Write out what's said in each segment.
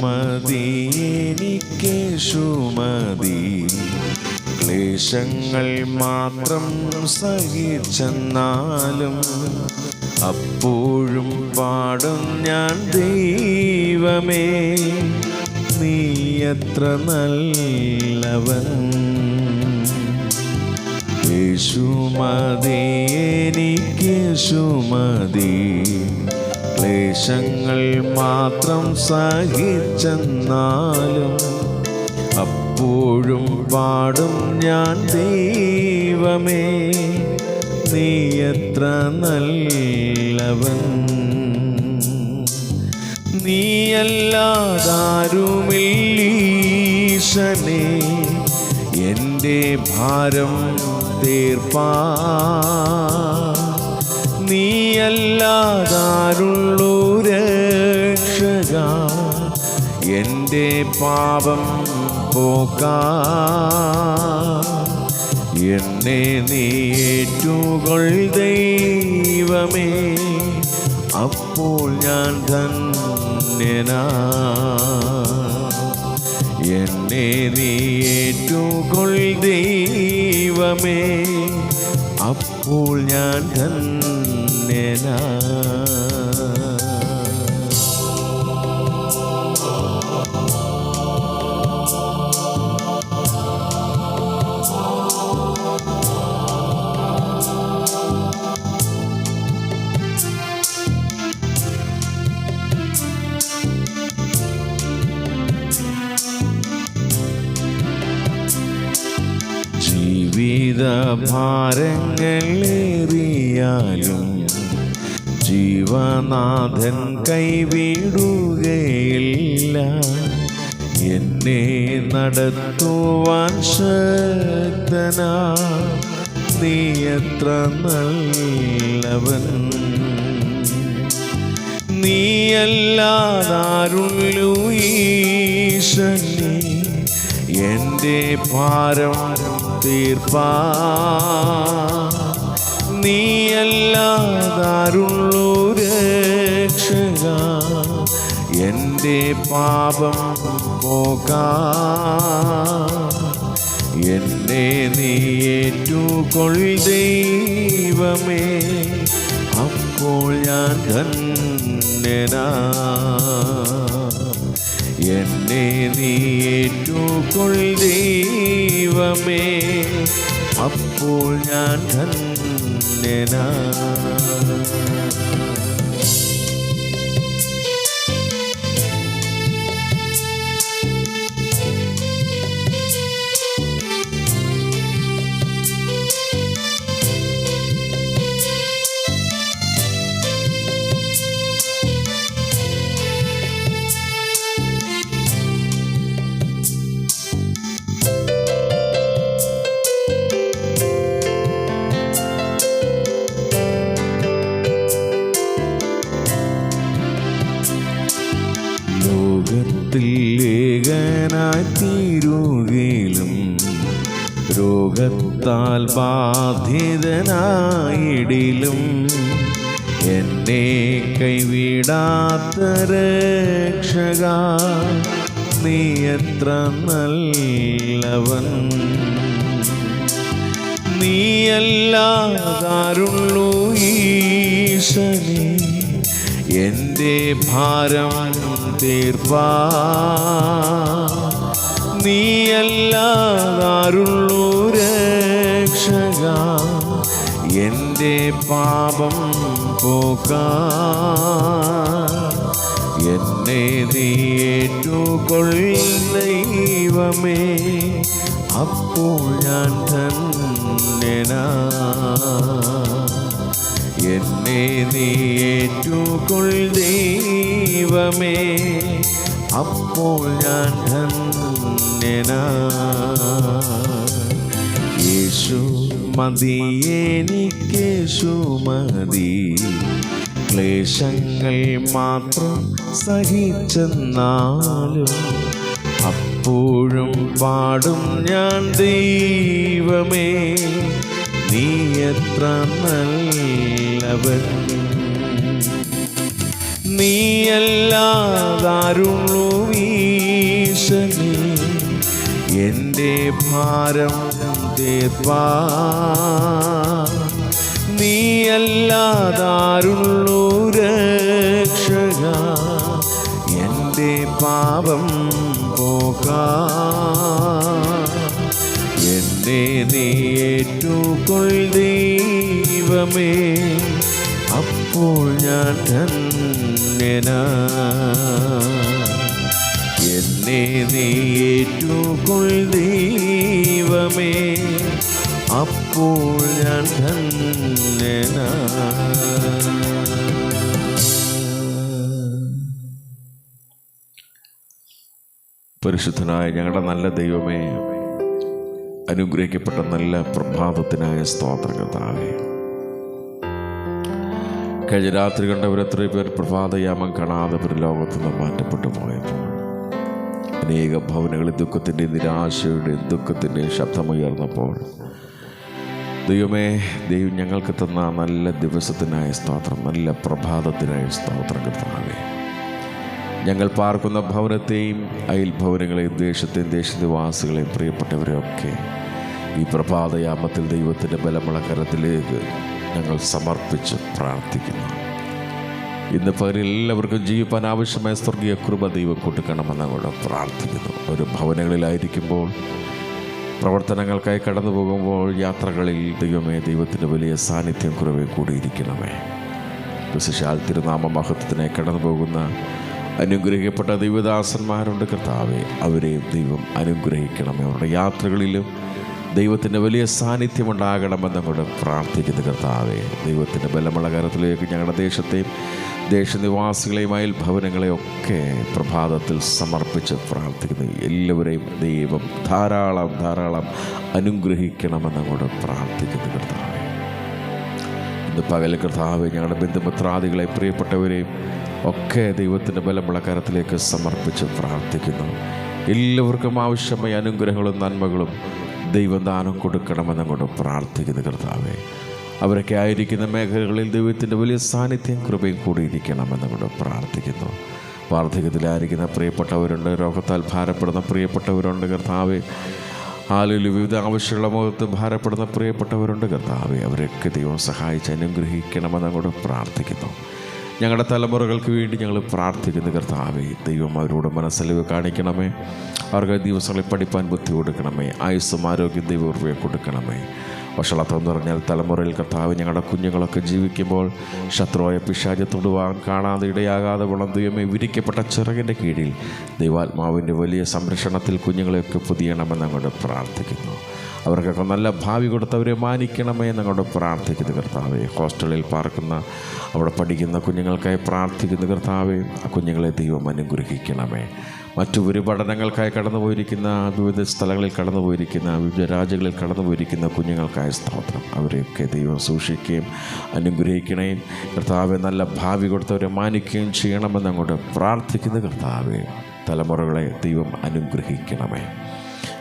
മതി, എനിക്കേശു മതി. ക്ലേശങ്ങൾ മാത്രം സഹിച്ചെന്നാലും അപ്പോഴും പാടും ഞാൻ, ദൈവമേ നീ എത്ര നല്ലവൻ. യേശു മതി, എനിക്കേശു മതി. ക്ലേശങ്ങൾ മാത്രം സഹിച്ചെന്നാലും അപ്പോഴും പാടും ഞാൻ, ദൈവമേ നീ എത്ര നല്ലവൻ. നീയല്ലാതാരുമില്ലീശനെ എൻ്റെ ഭാരം തീർപ്പാൻ. നീയല്ലാതാരുള്ളൂ രക്ഷക എൻ്റെ പാപം പോക്കാൻ. എന്നെ നീ ഏറ്റുകൊൾ ദൈവമേ, അപ്പോൾ ഞാൻ ധന്യനാ. എന്നെ നീ ഏറ്റുകൊൾ ദൈവമേ, അപ്പോൾ ഞാൻ ധന്യനാ. ജീവിത ഭാരങ്ങളേറിയാലും ജീവനാഥൻ കൈവിടുകയില്ല. എന്നെ നടത്തുവാൻ ശക്തനാ, നീ എത്ര നല്ലവൻ. നീയല്ലാതാരുള്ളൂ ഈശനെ എൻ്റെ ഭാരം തീർപ്പാൻ. നീയല്ലാതാരുള്ളൂ രക്ഷക എൻ്റെ പാപം പോക്കാൻ. എന്നെ നീ ഏറ്റുകൊൾ ദൈവമേ, അപ്പോൾ ഞാൻ ധന്യനാ. എന്നെ നീ ഏറ്റുകൊൾ ദൈവമേ, അപ്പോൾ ഞാൻ ധന്യനാ. ഏകനായി തീരുകയിലും രോഗത്താൽ ബാധിതനായിടിലും എന്നെ കൈവിടാത്ത രക്ഷക നീ എത്ര നല്ലവൻ. നീയല്ലാതാരുള്ളൂ ഈശനെ എൻ്റെ ഭാരം തീർപ്പാൻ. നീയല്ലാതാരുള്ളൂ രക്ഷക എൻ്റെ പാപം പോക്കാൻ. എന്നെ നീ ഏറ്റുകൊൾ ദൈവമേ, അപ്പോൾ ഞാൻ ധന്യനാ. എന്നെ നീ ഏറ്റുകൊൾ ദൈവമേ, അപ്പോൾ ഞാൻ ധന്യനാ. യേശു മതി, എനിക്കേശു മതി. ക്ലേശങ്ങൾ മാത്രം സഹിച്ചെന്നാലും അപ്പോഴും പാടും ഞാൻ, ദൈവമേ നീ എത്ര നല്ലവൻ. നീയല്ലാതാരുള്ളൂ ഈശനേ എൻ്റെ ഭാരം തീർപ്പാൻ. നീയല്ലാതാരുള്ളൂ രക്ഷക എൻ്റെ പാപം പോകാൻ. എന്നെ നീ ഏറ്റുകൊൾ ദൈവമേ, അപ്പോൾ ഞാൻ ധന്യനാ. എന്നെ നീ ഏറ്റുകൊൾ ദൈവമേ, അപ്പോൾ ഞാൻ ധന്യനാ. പരിശുദ്ധനായ ഞങ്ങളുടെ നല്ല ദൈവമേ, അനുഗ്രഹിക്കപ്പെട്ട നല്ല പ്രഭാതത്തിനായ സ്തോത്രം കർത്താവേ. കഴിഞ്ഞ രാത്രി കണ്ടവരെത്രയോ പേർ പ്രഭാതയാമം കാണാതെ ഒരു ലോകത്തു നിന്ന് മാറ്റപ്പെട്ടു പോയപ്പോൾ അനേക ഭവനങ്ങളിൽ ദുഃഖത്തിൻ്റെയും നിരാശയുടെയും ദുഃഖത്തിൻ്റെയും ശബ്ദമുയർന്നപ്പോൾ ദൈവമേ, ദൈവം ഞങ്ങൾക്ക് തന്ന നല്ല ദിവസത്തിനായ സ്തോത്രം, നല്ല പ്രഭാതത്തിനായ സ്തോത്രം കർത്താവേ. ഞങ്ങൾ പാർക്കുന്ന ഭവനത്തെയും അയൽഭവനങ്ങളെയും ദേശത്തെയും ദേശനിവാസികളെയും പ്രിയപ്പെട്ടവരെയൊക്കെ ഈ പ്രഭാതയാമത്തിൽ ദൈവത്തിൻ്റെ ബലമുള്ള കരത്തിലേക്ക് ഞങ്ങൾ സമർപ്പിച്ച് പ്രാർത്ഥിക്കുന്നു. ഇന്ന് പകരം എല്ലാവർക്കും ജീവിപ്പാൻ ആവശ്യമായ സ്വർഗീയ കൃപ ദൈവം കൊടുക്കണമെന്ന് അങ്ങോട്ട് പ്രാർത്ഥിക്കുന്നു. ഒരു ഭവനങ്ങളിലായിരിക്കുമ്പോൾ, പ്രവർത്തനങ്ങൾക്കായി കടന്നു പോകുമ്പോൾ, യാത്രകളിൽ ദൈവമേ, ദൈവത്തിൻ്റെ വലിയ സാന്നിധ്യം കുറവേ കൂടിയിരിക്കണമേ. വിശേഷാൽ തിരുനാമ മഹത്വത്തിനായി കടന്നു പോകുന്ന അനുഗ്രഹിക്കപ്പെട്ട ദൈവദാസന്മാരുണ്ട് കർത്താവെ, അവരെയും ദൈവം അനുഗ്രഹിക്കണമേ. അവരുടെ യാത്രകളിലും ദൈവത്തിൻ്റെ വലിയ സാന്നിധ്യം ഉണ്ടാകണമെന്നങ്ങോട്ട് പ്രാർത്ഥിക്കുന്നു കർത്താവെ. ദൈവത്തിൻ്റെ ബലമുള്ള കരത്തിലേക്ക് ഞങ്ങളുടെ ദേശത്തെയും ദേശനിവാസികളെയും അയൽഭവനങ്ങളെയൊക്കെ പ്രഭാതത്തിൽ സമർപ്പിച്ച് പ്രാർത്ഥിക്കുന്നു. എല്ലാവരെയും ദൈവം ധാരാളം ധാരാളം അനുഗ്രഹിക്കണമെന്നങ്ങോട്ട് പ്രാർത്ഥിക്കുന്നു കർത്താവെ. ഇന്ന് പകൽ കർത്താവെ, ഞങ്ങളുടെ ബന്ധുമിത്രാദികളെ പ്രിയപ്പെട്ടവരെയും ഒക്കെ ദൈവത്തിൻ്റെ ബലമുള്ള കരത്തിലേക്ക് സമർപ്പിച്ച് പ്രാർത്ഥിക്കുന്നു. എല്ലാവർക്കും ആവശ്യമായ അനുഗ്രഹങ്ങളും നന്മകളും ദൈവദാനം കൊടുക്കണമെന്നങ്ങോട്ട് പ്രാർത്ഥിക്കുന്നു കർത്താവെ. അവരൊക്കെ ആയിരിക്കുന്ന മേഖലകളിൽ ദൈവത്തിൻ്റെ വലിയ സാന്നിധ്യം കൃപയും കൂടിയിരിക്കണമെന്നങ്ങോട്ട് പ്രാർത്ഥിക്കുന്നു. വാർദ്ധക്യത്തിലായിരിക്കുന്ന പ്രിയപ്പെട്ടവരുണ്ട്, രോഗത്താൽ ഭാരപ്പെടുന്ന പ്രിയപ്പെട്ടവരുണ്ട് കർത്താവെ. ആളിൽ വിവിധ ആവശ്യമുള്ള മുഖത്ത് ഭാരപ്പെടുന്ന പ്രിയപ്പെട്ടവരുണ്ട് കർത്താവെ. അവരൊക്കെ ദൈവം സഹായിച്ച് അനുഗ്രഹിക്കണമെന്നങ്ങോട്ട് പ്രാർത്ഥിക്കുന്നു. ഞങ്ങളുടെ തലമുറകൾക്ക് വേണ്ടി ഞങ്ങൾ പ്രാർത്ഥിക്കുന്നു കർത്താവേ. ദൈവം അവരോട് മനസ്സലിവ് കാണിക്കണമേ. അവർക്ക് ദിവസങ്ങളിൽ പഠിപ്പാൻ ബുദ്ധി കൊടുക്കണമേ. ആയുസ്സും ആരോഗ്യം ദൈവകൃപയെ കൊടുക്കണമേ. വഷളത്വം നിറഞ്ഞാൽ തലമുറയിൽ കർത്താവ് ഞങ്ങളുടെ കുഞ്ഞുങ്ങളൊക്കെ ജീവിക്കുമ്പോൾ ശത്രുവായ പിശാച് തൊടുവാൻ കാണാതെ ഇടയാകാതെ വണ്ണം ദൈവമേ, വിരിക്കപ്പെട്ട ചിറകിൻ്റെ കീഴിൽ ദൈവാത്മാവിൻ്റെ വലിയ സംരക്ഷണത്തിൽ കുഞ്ഞുങ്ങളെയൊക്കെ പൊതിയണമെന്ന് അങ്ങോട്ട് പ്രാർത്ഥിക്കുന്നു. അവർക്കൊക്കെ നല്ല ഭാവി കൊടുത്തവരെ മാനിക്കണമേ എന്നങ്ങോട്ട് പ്രാർത്ഥിക്കുന്നു കർത്താവെ. ഹോസ്റ്റലിൽ പാർക്കുന്ന, അവിടെ പഠിക്കുന്ന കുഞ്ഞുങ്ങൾക്കായി പ്രാർത്ഥിക്കുന്നു കർത്താവെ. ആ കുഞ്ഞുങ്ങളെ ദൈവം അനുഗ്രഹിക്കണമേ. മറ്റു ഒരു പഠനങ്ങൾക്കായി കടന്നു പോയിരിക്കുന്ന, വിവിധ സ്ഥലങ്ങളിൽ കടന്നു പോയിരിക്കുന്ന, വിവിധ രാജ്യങ്ങളിൽ കടന്നു പോയിരിക്കുന്ന കുഞ്ഞുങ്ങൾക്കായ സ്തോത്രം. അവരെയൊക്കെ ദൈവം സൂക്ഷിക്കുകയും അനുഗ്രഹിക്കണേയും കർത്താവെ. നല്ല ഭാവി കൊടുത്തവരെ മാനിക്കുകയും ചെയ്യണമെന്ന് അങ്ങോട്ട് പ്രാർത്ഥിക്കുന്നു കർത്താവെ. തലമുറകളെ ദൈവം അനുഗ്രഹിക്കണമേ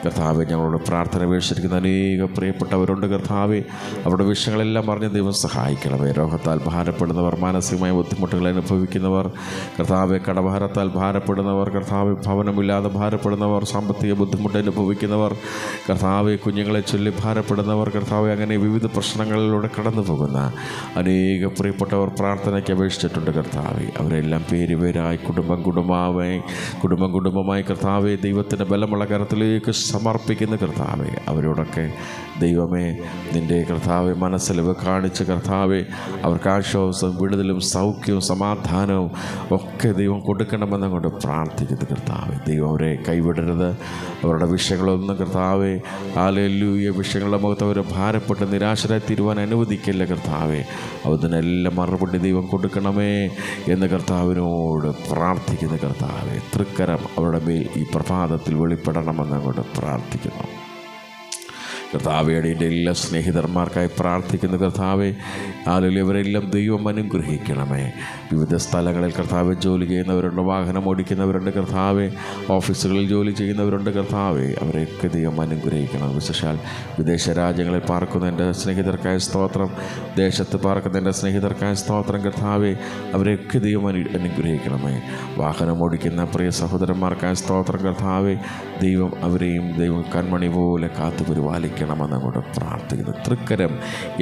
കർത്താവെ. ഞങ്ങളോട് പ്രാർത്ഥന വീക്ഷിച്ചിരിക്കുന്ന അനേക പ്രിയപ്പെട്ടവരുണ്ട് കർത്താവെ. അവരുടെ വിഷയങ്ങളെല്ലാം അറിഞ്ഞ് ദൈവം സഹായിക്കണമേ. രോഗത്താൽ ഭാരപ്പെടുന്നവർ, മാനസികമായ ബുദ്ധിമുട്ടുകൾ അനുഭവിക്കുന്നവർ കർത്താവെ, കടഭാരത്താൽ ഭാരപ്പെടുന്നവർ കർത്താവെ, ഭവനമില്ലാതെ ഭാരപ്പെടുന്നവർ, സാമ്പത്തിക ബുദ്ധിമുട്ട് അനുഭവിക്കുന്നവർ കർത്താവെ, കുഞ്ഞുങ്ങളെ ചൊല്ലി ഭാരപ്പെടുന്നവർ കർത്താവെ, അങ്ങനെ വിവിധ പ്രശ്നങ്ങളിലൂടെ കടന്നു പോകുന്ന അനേക പ്രിയപ്പെട്ടവർ പ്രാർത്ഥനയ്ക്ക് അപേക്ഷിച്ചിട്ടുണ്ട് കർത്താവെ. അവരെല്ലാം പേര് പേരായി, കുടുംബമായി കർത്താവെ, ദൈവത്തിൻ്റെ ബലമുള്ള കരത്തിലേക്ക് സമർപ്പിക്കുന്ന കർത്താവെ. അവരോടൊക്കെ ദൈവമേ, നിൻ്റെ കർത്താവെ മനസ്സലിവ് കാണിച്ച് കർത്താവെ, അവർക്ക് ആശ്വാസവും വിടുതലും സൗഖ്യവും സമാധാനവും ഒക്കെ ദൈവം കൊടുക്കണമെന്നങ്ങോട്ട് പ്രാർത്ഥിക്കുന്നു കർത്താവെ. ദൈവം അവരെ കൈവിടരുത്. അവരുടെ വിഷയങ്ങളൊന്നും കർത്താവെ, ഹല്ലേലൂയ, വിഷയങ്ങളുടെ മുഖത്ത് അവർ ഭാരപ്പെട്ട് നിരാശരായി തീരുവാൻ അനുവദിക്കില്ല കർത്താവെ. അതിനെല്ലാം മറുപടി ദൈവം കൊടുക്കണമേ എന്ന് കർത്താവിനോട് പ്രാർത്ഥിക്കുന്നു കർത്താവെ. തൃക്കരം അവരുടെ മേൽ ഈ പ്രഭാതത്തിൽ വെളിപ്പെടണമെന്നങ്ങോട്ട് പ്രാർത്ഥിക്കുന്നു കർത്താവേ, അടിയൻ്റെ എല്ലാ സ്നേഹിതന്മാർക്കായി പ്രാർത്ഥിക്കുന്നു കർത്താവേ. ഇവരെല്ലാം ദൈവം അനുഗ്രഹിക്കണമേ. വിവിധ സ്ഥലങ്ങളിൽ കർത്താവെ ജോലി ചെയ്യുന്നവരുണ്ട്, വാഹനം ഓടിക്കുന്നവരുണ്ട് കർത്താവെ, ഓഫീസുകളിൽ ജോലി ചെയ്യുന്നവരുണ്ട് കർത്താവെ. അവരെയൊക്കെ ദൈവം അനുഗ്രഹിക്കണം. വിശേഷാൽ വിദേശ രാജ്യങ്ങളിൽ പാർക്കുന്ന എൻ്റെ സ്നേഹിതർക്കായ സ്തോത്രം, ദേശത്ത് പാർക്കുന്ന എൻ്റെ സ്നേഹിതർക്കായ സ്തോത്രം കർത്താവെ. അവരെയൊക്കെ ദൈവം അനുഗ്രഹിക്കണമേ. വാഹനം ഓടിക്കുന്ന പ്രിയ സഹോദരന്മാർക്കായ സ്തോത്രം കർത്താവെ. ദൈവം അവരെയും ദൈവം കൺമണി പോലെ കാത്തു പരിപാലിക്കണമെന്ന് അങ്ങോട്ട് പ്രാർത്ഥിക്കുന്നു. തൃക്കരം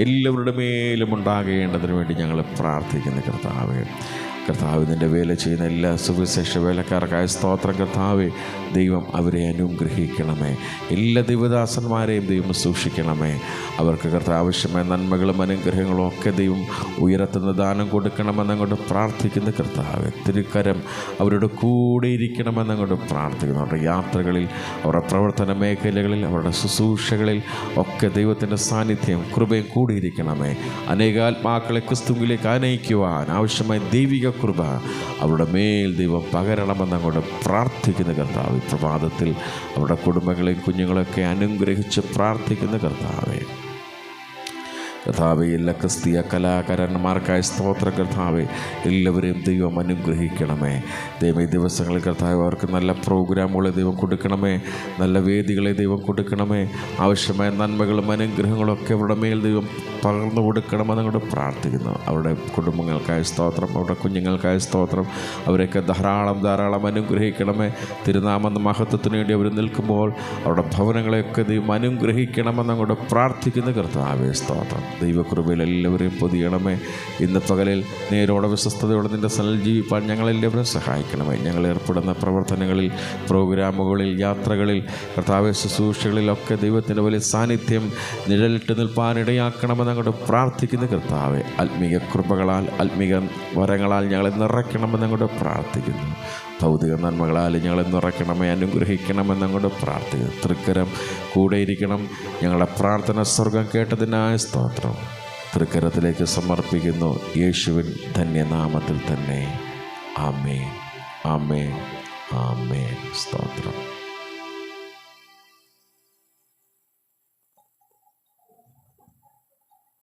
എല്ലാവരുടെ മേലും ഉണ്ടാകേണ്ടതിന് വേണ്ടി ഞങ്ങൾ പ്രാർത്ഥിക്കുന്നു കർത്താവേ. കർത്താവ് നിൻ്റെ വേല ചെയ്യുന്ന എല്ലാ സുവിശേഷ വേലക്കാർക്കായ സ്തോത്രം കർത്താവേ. ദൈവം അവരെ അനുഗ്രഹിക്കണമേ. എല്ലാ ദൈവദാസന്മാരെയും ദൈവം സൂക്ഷിക്കണമേ. അവർക്ക് കർത്താവ് ആവശ്യമായ നന്മകളും അനുഗ്രഹങ്ങളും ഒക്കെ ദൈവം ഉയരത്തുന്ന ദാനം കൊടുക്കണമെന്നങ്ങോട്ട് പ്രാർത്ഥിക്കുന്ന കർത്താവേ. തിരുക്കരം അവരുടെ കൂടെ ഇരിക്കണമെന്നങ്ങോട്ട് പ്രാർത്ഥിക്കുന്നു. അവരുടെ യാത്രകളിൽ, അവരുടെ പ്രവർത്തന മേഖലകളിൽ, അവരുടെ ശുശ്രൂഷകളിൽ ഒക്കെ ദൈവത്തിൻ്റെ സാന്നിധ്യം കൃപയും കൂടിയിരിക്കണമേ. അനേകാത്മാക്കളെ ക്രിസ്തുവിലേക്ക് അനയിക്കുവാൻ ആവശ്യമായ ദൈവിക കൃപ അവരുടെ മേൽ ദൈവം പകരണമെന്നങ്ങോട്ട് പ്രാർത്ഥിക്കുന്ന കർത്താവ്. പ്രഭാതത്തിൽ അവരുടെ കുടുംബങ്ങളെയും കുഞ്ഞുങ്ങളെയൊക്കെ അനുഗ്രഹിച്ച് പ്രാർത്ഥിക്കുന്ന കർത്താവേ. കർത്താവെ, എല്ലാ ക്രിസ്തീയ കലാകാരന്മാർക്കായ സ്തോത്ര കർത്താവെ. എല്ലാവരെയും ദൈവം അനുഗ്രഹിക്കണമേ. ദൈവം ഈ ദിവസങ്ങളിൽ കർത്താവ് അവർക്ക് നല്ല പ്രോഗ്രാമുകളെ ദൈവം കൊടുക്കണമേ, നല്ല വേദികളെ ദൈവം കൊടുക്കണമേ. ആവശ്യമായ നന്മകളും അനുഗ്രഹങ്ങളും ഒക്കെ അവരുടെ മേൽ ദൈവം പകർന്നു കൊടുക്കണമെന്ന് അങ്ങോട്ട് പ്രാർത്ഥിക്കുന്നു. അവരുടെ കുടുംബങ്ങൾക്കായ സ്തോത്രം, അവരുടെ കുഞ്ഞുങ്ങൾക്കായ സ്തോത്രം. അവരെയൊക്കെ ധാരാളം അനുഗ്രഹിക്കണമേ. തിരുനാമ മഹത്വത്തിന് വേണ്ടി അവർ നിൽക്കുമ്പോൾ അവരുടെ ഭവനങ്ങളെയൊക്കെ ദൈവം അനുഗ്രഹിക്കണമെന്ന് അങ്ങോട്ട് പ്രാർത്ഥിക്കുന്ന കർത്താവേ. സ്തോത്രം. ദൈവകൃപയിൽ എല്ലാവരെയും പൊതിയണമേ. ഇന്ന് പകലിൽ നേരോടെ വിശ്വസ്തയോടെ നിൻ്റെ സ്ഥലം ജീവിപ്പാൻ ഞങ്ങളെല്ലാവരും സഹായിക്കണമേ. ഞങ്ങൾ ഏർപ്പെടുന്ന പ്രവർത്തനങ്ങളിൽ, പ്രോഗ്രാമുകളിൽ, യാത്രകളിൽ, കർത്താവേ ശുശ്രൂഷകളിലൊക്കെ ദൈവത്തിൻ്റെ വലിയ സാന്നിധ്യം നിഴലിട്ട് നിൽപ്പാനിടയാക്കണമെന്ന് അങ്ങോട്ട് പ്രാർത്ഥിക്കുന്ന കർത്താവെ. ആത്മീയ കൃപകളാൽ, ആത്മീയ വരങ്ങളാൽ ഞങ്ങളെ നിറയ്ക്കണമെന്ന് അങ്ങോട്ട് പ്രാർത്ഥിക്കുന്നു. ഭൗതിക നന്മകളാൽ ഞങ്ങളെ നിറയ്ക്കണമേ, അനുഗ്രഹിക്കണമെന്നങ്ങോട്ട് പ്രാർത്ഥിക്കുന്നു. തൃക്കരം കൂടെ ഇരിക്കണം. ഞങ്ങളുടെ പ്രാർത്ഥന സ്വർഗം കേട്ടതിനായ സ്തോത്രം. തൃക്കരത്തിലേക്ക് സമർപ്പിക്കുന്നു യേശുവിൻ ധന്യനാമത്തിൽ തന്നെ. ആമേൻ, ആമേൻ, ആമേൻ. സ്തോത്രം.